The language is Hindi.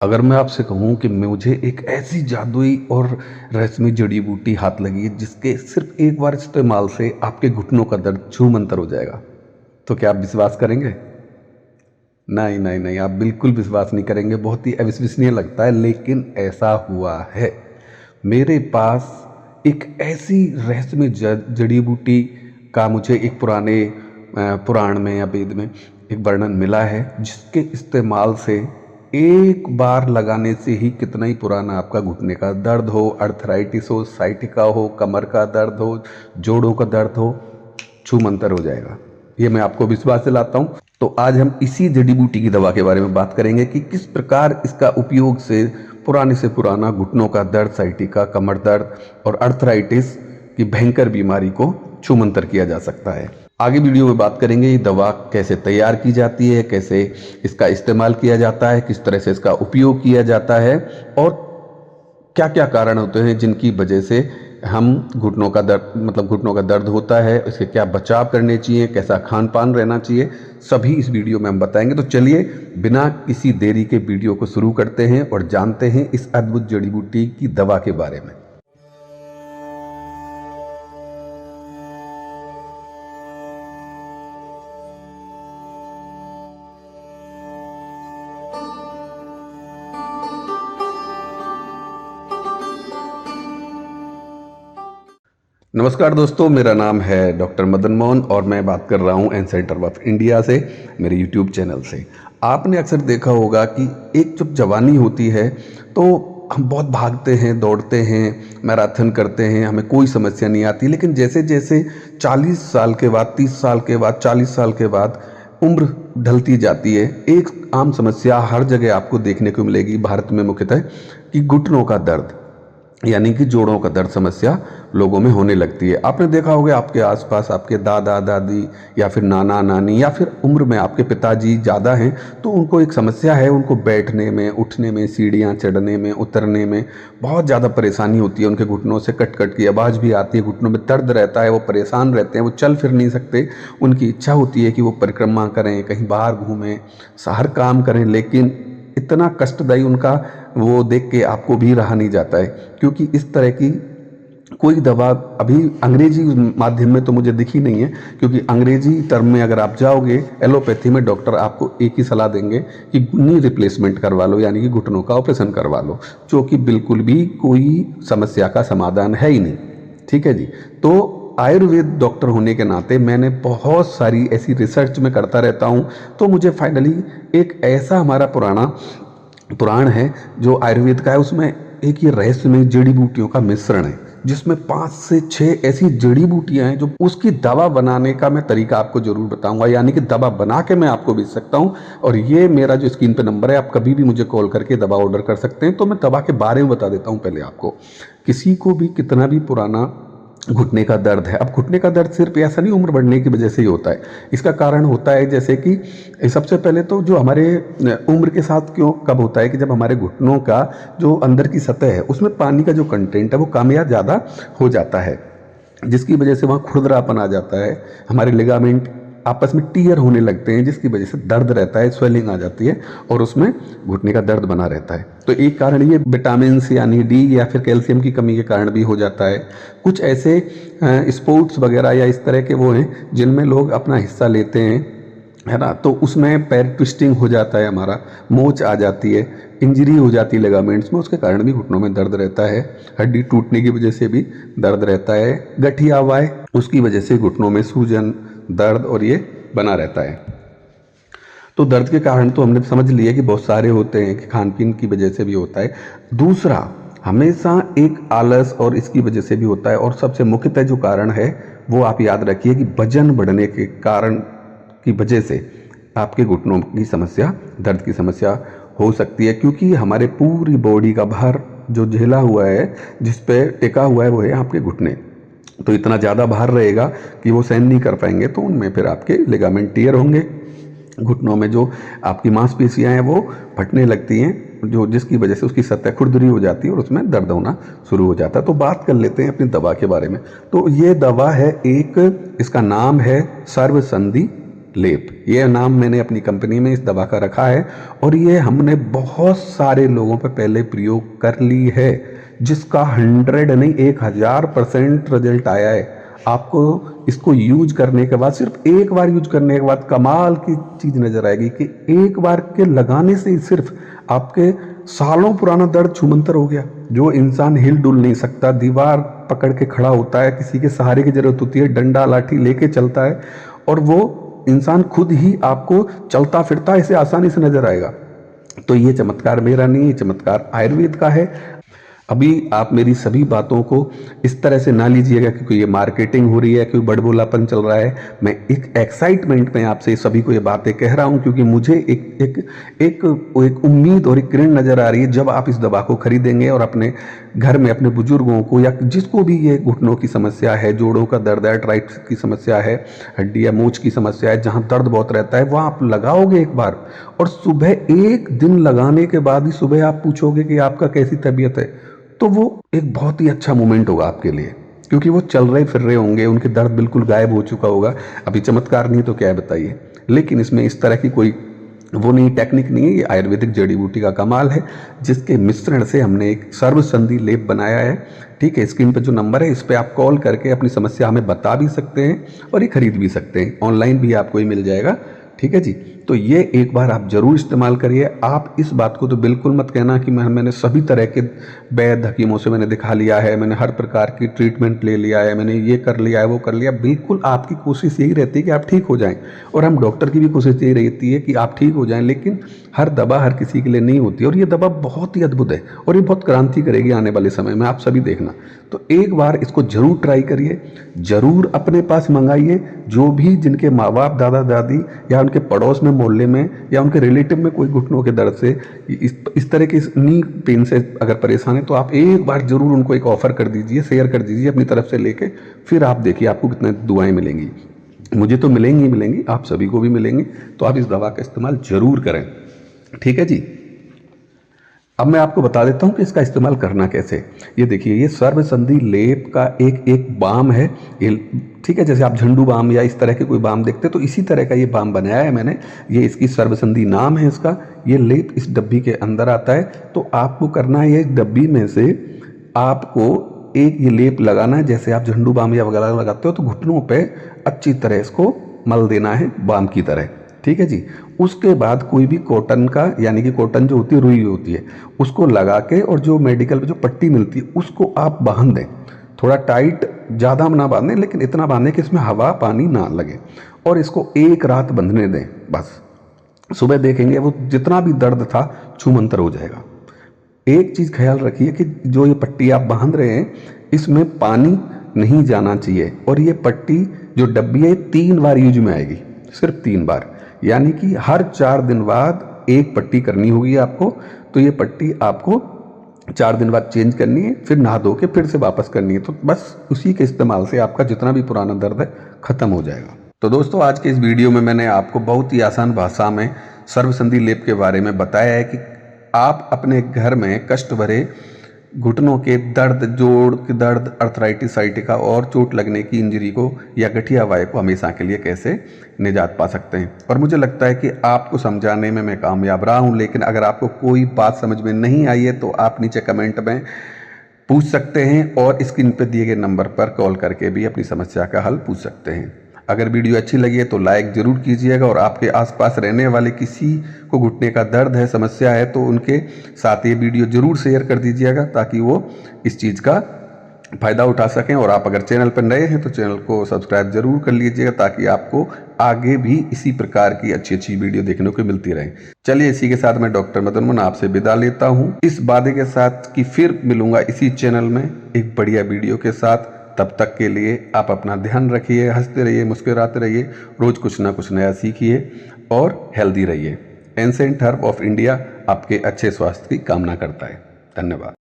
अगर मैं आपसे कहूँ कि मुझे एक ऐसी जादुई और रहस्यमयी जड़ी बूटी हाथ लगी है जिसके सिर्फ एक बार इस्तेमाल से आपके घुटनों का दर्द छूमंतर हो जाएगा, तो क्या आप विश्वास करेंगे? नहीं नहीं नहीं, आप बिल्कुल विश्वास नहीं करेंगे। बहुत ही अविश्वसनीय लगता है, लेकिन ऐसा हुआ है। मेरे पास एक ऐसी रहस्यमय जड़ी बूटी का मुझे एक पुराने पुराण में या वेद में एक वर्णन मिला है, जिसके इस्तेमाल से एक बार लगाने से ही कितना ही पुराना आपका घुटने का दर्द हो, अर्थराइटिस हो, साइटिका हो, कमर का दर्द हो, जोड़ों का दर्द हो, छूमंतर हो जाएगा। ये मैं आपको विश्वास दिलाता हूँ। तो आज हम इसी जड़ी बूटी की दवा के बारे में बात करेंगे कि किस प्रकार इसका उपयोग से पुराने से पुराना घुटनों का दर्द, साइटिका, कमर दर्द और अर्थराइटिस की भयंकर बीमारी को छूमंतर किया जा सकता है। आगे वीडियो में बात करेंगे ये दवा कैसे तैयार की जाती है, कैसे इसका इस्तेमाल किया जाता है, किस तरह से इसका उपयोग किया जाता है और क्या क्या कारण होते हैं जिनकी वजह से हम घुटनों का दर्द होता है, इसके क्या बचाव करने चाहिए, कैसा खान पान रहना चाहिए, सभी इस वीडियो में हम बताएंगे। तो चलिए बिना किसी देरी के वीडियो को शुरू करते हैं और जानते हैं इस अद्भुत जड़ी बूटी की दवा के बारे में। नमस्कार दोस्तों, मेरा नाम है डॉक्टर मदन मोहन और मैं बात कर रहा हूँ एन सेंटर ऑफ इंडिया से, मेरे यूट्यूब चैनल से। आपने अक्सर देखा होगा कि एक जब जवानी होती है तो हम बहुत भागते हैं, दौड़ते हैं, मैराथन करते हैं, हमें कोई समस्या नहीं आती। लेकिन जैसे जैसे 40 साल के बाद, 30 साल के बाद, 40 साल के बाद उम्र ढलती जाती है, एक आम समस्या हर जगह आपको देखने को मिलेगी भारत में मुख्यतः, कि घुटनों का दर्द यानी कि जोड़ों का दर्द समस्या लोगों में होने लगती है। आपने देखा होगा आपके आसपास आपके दादा दादी या फिर नाना नानी या फिर उम्र में आपके पिताजी ज़्यादा हैं तो उनको एक समस्या है, उनको बैठने में, उठने में, सीढ़ियाँ चढ़ने में, उतरने में बहुत ज़्यादा परेशानी होती है। उनके घुटनों से कट कट की आवाज़ भी आती है, घुटनों में दर्द रहता है, वो परेशान रहते हैं, वो चल फिर नहीं सकते। उनकी इच्छा होती है कि वो परिक्रमा करें, कहीं बाहर घूमें, हर काम करें, लेकिन इतना कष्टदायी उनका वो देख के आपको भी रहा नहीं जाता है, क्योंकि इस तरह की कोई दवा अभी अंग्रेजी माध्यम में तो मुझे दिखी नहीं है। क्योंकि अंग्रेजी टर्म में अगर आप जाओगे, एलोपैथी में डॉक्टर आपको एक ही सलाह देंगे कि नी रिप्लेसमेंट करवा लो, यानी कि घुटनों का ऑपरेशन करवा लो, जो कि बिल्कुल भी कोई समस्या का समाधान है ही नहीं। ठीक है जी। तो आयुर्वेद डॉक्टर होने के नाते मैंने बहुत सारी ऐसी रिसर्च में करता रहता हूँ, तो मुझे फाइनली एक ऐसा हमारा पुराण है जो आयुर्वेद का है, उसमें एक ये रहस्यमय जड़ी बूटियों का मिश्रण है, जिसमें 5 से 6 ऐसी जड़ी बूटियां हैं जो उसकी दवा बनाने का मैं तरीका आपको जरूर बताऊंगा, यानी कि दवा बना के मैं आपको बेच सकता हूं। और ये मेरा जो स्क्रीन पे नंबर है, आप कभी भी मुझे कॉल करके दवा ऑर्डर कर सकते हैं। तो मैं दवा के बारे में बता देता हूं पहले आपको। किसी को भी कितना भी पुराना घुटने का दर्द है, अब घुटने का दर्द सिर्फ ऐसा नहीं उम्र बढ़ने की वजह से ही होता है, इसका कारण होता है जैसे कि सबसे पहले तो जो हमारे उम्र के साथ कब होता है कि जब हमारे घुटनों का जो अंदर की सतह है उसमें पानी का जो कंटेंट है वो कम या ज़्यादा हो जाता है, जिसकी वजह से वहाँ खुरदरापन आ जाता है, हमारे लिगामेंट आपस में टीयर होने लगते हैं, जिसकी वजह से दर्द रहता है, स्वेलिंग आ जाती है और उसमें घुटने का दर्द बना रहता है। तो एक कारण ये विटामिन यानी डी या फिर कैल्शियम की कमी के कारण भी हो जाता है। कुछ ऐसे स्पोर्ट्स वगैरह या इस तरह के वो हैं जिनमें लोग अपना हिस्सा लेते हैं, है ना, तो उसमें पैर ट्विस्टिंग हो जाता है, हमारा मोच आ जाती है, इंजरी हो जाती है लिगामेंट्स में, उसके कारण भी घुटनों में दर्द रहता है। हड्डी टूटने की वजह से भी दर्द रहता है, गठिया हुआ है उसकी वजह से घुटनों में सूजन, दर्द और ये बना रहता है। तो दर्द के कारण तो हमने समझ लिया कि बहुत सारे होते हैं, कि खान पीन की वजह से भी होता है। दूसरा, हमेशा एक आलस और इसकी वजह से भी होता है। और सबसे मुख्यतः जो कारण है वो आप याद रखिए कि वजन बढ़ने के कारण की वजह से आपके घुटनों की समस्या, दर्द की समस्या हो सकती है। क्योंकि हमारे पूरी बॉडी का भार जो झेला हुआ है, जिस पे टिका हुआ है, वो है आपके घुटने। तो इतना ज़्यादा भार रहेगा कि वो सहन नहीं कर पाएंगे, तो उनमें फिर आपके लिगामेंट टियर होंगे, घुटनों में जो आपकी मांसपेशियां हैं वो फटने लगती हैं, जो जिसकी वजह से उसकी सतह खुरदरी हो जाती है और उसमें दर्द होना शुरू हो जाता है। तो बात कर लेते हैं अपनी दवा के बारे में। तो ये दवा है, एक इसका नाम है सर्वसंधि लेप, ये नाम मैंने अपनी कंपनी में इस दवा का रखा है और ये हमने बहुत सारे लोगों पर पहले प्रयोग कर ली है, जिसका 100 नहीं 1000% रिजल्ट आया है। आपको इसको यूज करने के बाद, सिर्फ एक बार यूज करने के बाद कमाल की चीज़ नज़र आएगी कि एक बार के लगाने से ही सिर्फ आपके सालों पुराना दर्द छूमंतर हो गया। जो इंसान हिल डुल नहीं सकता, दीवार पकड़ के खड़ा होता है, किसी के सहारे की जरूरत होती है, डंडा लाठी लेके चलता है और वो इंसान खुद ही आपको चलता फिरता ऐसे आसानी से नजर आएगा। तो ये चमत्कार मेरा नहीं, ये चमत्कार आयुर्वेद का है। अभी आप मेरी सभी बातों को इस तरह से ना लीजिएगा क्योंकि ये मार्केटिंग हो रही है, कोई बड़बोलापन चल रहा है। मैं एक एक्साइटमेंट में आपसे सभी को ये बातें कह रहा हूँ क्योंकि मुझे एक उम्मीद और एक किरण नज़र आ रही है। जब आप इस दवा को खरीदेंगे और अपने घर में अपने बुजुर्गों को या जिसको भी ये घुटनों की समस्या है, जोड़ों का दर्द है, आर्थराइटिस की समस्या है, हड्डी या मूंछ की समस्या है, जहाँ दर्द बहुत रहता है, वहाँ आप लगाओगे एक बार और सुबह एक दिन लगाने के बाद ही सुबह आप पूछोगे कि आपका कैसी तबीयत है, तो वो एक बहुत ही अच्छा मोमेंट होगा आपके लिए क्योंकि वो चल रहे फिर रहे होंगे, उनके दर्द बिल्कुल गायब हो चुका होगा। अभी चमत्कार नहीं तो क्या है बताइए। लेकिन इसमें इस तरह की कोई वो नहीं, टेक्निक नहीं है, ये आयुर्वेदिक जड़ी बूटी का कमाल है जिसके मिश्रण से हमने एक सर्वसंधि लेप बनाया है। ठीक है, स्क्रीन पर जो नंबर है इस पर आप कॉल करके अपनी समस्या हमें बता भी सकते हैं और ये खरीद भी सकते हैं, ऑनलाइन भी आपको ही मिल जाएगा। ठीक है जी, तो ये एक बार आप जरूर इस्तेमाल करिए। आप इस बात को तो बिल्कुल मत कहना कि मैंने सभी तरह के वैद्य हकीमों से मैंने दिखा लिया है, मैंने हर प्रकार की ट्रीटमेंट ले लिया है, मैंने ये कर लिया है वो कर लिया। बिल्कुल आपकी कोशिश यही रहती है कि आप ठीक हो जाएं और हम डॉक्टर की भी कोशिश यही रहती है कि आप ठीक हो जाएं, लेकिन हर दवा हर किसी के लिए नहीं होती और ये दवा बहुत ही अद्भुत है और ये बहुत क्रांति करेगी आने वाले समय में, आप सभी देखना। तो एक बार इसको जरूर ट्राई करिए, जरूर अपने पास मंगाइए। जो भी जिनके माँ बाप दादा दादी या उनके पड़ोस में मोहल्ले में या उनके रिलेटिव में कोई घुटनों के दर्द से इस तरह के नी पेन से अगर परेशान है तो आप एक बार जरूर उनको एक ऑफर कर दीजिए, शेयर कर दीजिए अपनी तरफ से लेके, फिर आप देखिए आपको कितनी दुआएं मिलेंगी। मुझे तो मिलेंगी ही मिलेंगी, आप सभी को भी मिलेंगी। तो आप इस दवा का इस्तेमाल जरूर करें। ठीक है जी, अब मैं आपको बता देता हूं कि इसका इस्तेमाल करना कैसे। ये देखिए, ये सर्वसंधि लेप का एक बाम है ये। ठीक है, जैसे आप झंडू बाम या इस तरह के कोई बाम देखते तो इसी तरह का ये बाम बनाया है मैंने। ये इसकी सर्वसंधि नाम है इसका। ये लेप इस डब्बी के अंदर आता है। तो आपको करना है, ये डब्बी में से आपको एक ये लेप लगाना है। जैसे आप झंडू बाम या वगैरह लगाते हो तो घुटनों पे अच्छी तरह इसको मल देना है बाम की तरह। ठीक है जी, उसके बाद कोई भी कॉटन का, यानी कि कॉटन जो होती है रुई होती है, उसको लगा के और जो मेडिकल पे जो पट्टी मिलती है उसको आप बांध दें। थोड़ा टाइट, ज़्यादा ना बांधें लेकिन इतना बांधें कि इसमें हवा पानी ना लगे और इसको एक रात बंधने दें बस। सुबह देखेंगे वो जितना भी दर्द था छूमंतर हो जाएगा। एक चीज़ ख्याल रखिए कि जो ये पट्टी आप बांध रहे हैं इसमें पानी नहीं जाना चाहिए और ये पट्टी जो डब्बी है 3 बार यूज में आएगी, सिर्फ 3 बार, यानी कि हर 4 दिन बाद एक पट्टी करनी होगी आपको। तो ये पट्टी आपको 4 दिन बाद चेंज करनी है, फिर नहा धो के फिर से वापस करनी है। तो बस उसी के इस्तेमाल से आपका जितना भी पुराना दर्द है खत्म हो जाएगा। तो दोस्तों, आज के इस वीडियो में मैंने आपको बहुत ही आसान भाषा में सर्वसंधि लेप के बारे में बताया है कि आप अपने घर में कष्ट भरे घुटनों के दर्द, जोड़ के दर्द, अर्थराइटिस, साइटिका और चोट लगने की इंजरी को या गठिया वाय को हमेशा के लिए कैसे निजात पा सकते हैं। और मुझे लगता है कि आपको समझाने में मैं कामयाब रहा हूं। लेकिन अगर आपको कोई बात समझ में नहीं आई है तो आप नीचे कमेंट में पूछ सकते हैं और स्क्रीन पर दिए गए नंबर पर कॉल करके भी अपनी समस्या का हल पूछ सकते हैं। अगर वीडियो अच्छी लगी है तो लाइक ज़रूर कीजिएगा और आपके आसपास रहने वाले किसी को घुटने का दर्द है, समस्या है, तो उनके साथ ये वीडियो ज़रूर शेयर कर दीजिएगा ताकि वो इस चीज़ का फ़ायदा उठा सकें। और आप अगर चैनल पर नए हैं तो चैनल को सब्सक्राइब जरूर कर लीजिएगा ताकि आपको आगे भी इसी प्रकार की अच्छी अच्छी वीडियो देखने को मिलती रहे। चलिए, इसी के साथ मैं डॉक्टर मदन मोहन आपसे विदा लेता हूँ, इस वादे के साथ कि फिर मिलूंगा इसी चैनल में एक बढ़िया वीडियो के साथ। तब तक के लिए आप अपना ध्यान रखिए, हंसते रहिए, मुस्कुराते रहिए, रोज़ कुछ ना कुछ नया सीखिए और हेल्दी रहिए। एंसेंट हर्ब ऑफ इंडिया आपके अच्छे स्वास्थ्य की कामना करता है। धन्यवाद।